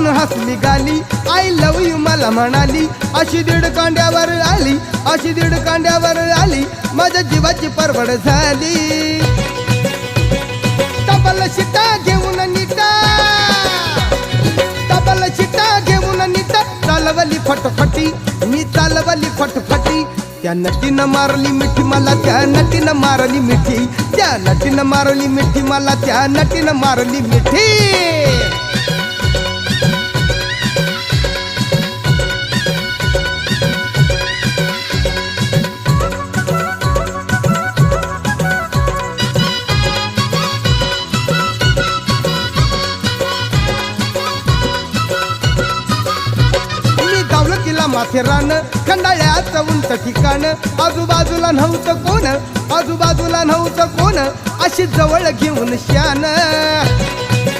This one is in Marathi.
पाहून हसली गाली, आय लव यू मला म्हणाली. अशी दीड कांड्यावर आली, अशी दीड कांड्यावर आली, माझ्या जीवाची परवड झाली. डबल शिटा घेऊन नीटा, डबल शिटा घेऊन नीटा, चालवली फटफटी, मी चालवली फटफटी. त्या नटीनं मारली मिठी मला, त्या नटीनं मारली मिठी, त्या नटीनं मारली मिठी मला, त्या नटीनं मारली मिठी. माथेरान खंडाळ्याचं उंच ठिकाण, आजूबाजूला नव्हतं कोण, आजूबाजूला नव्हतं कोण, अशी जवळ घेऊन शान.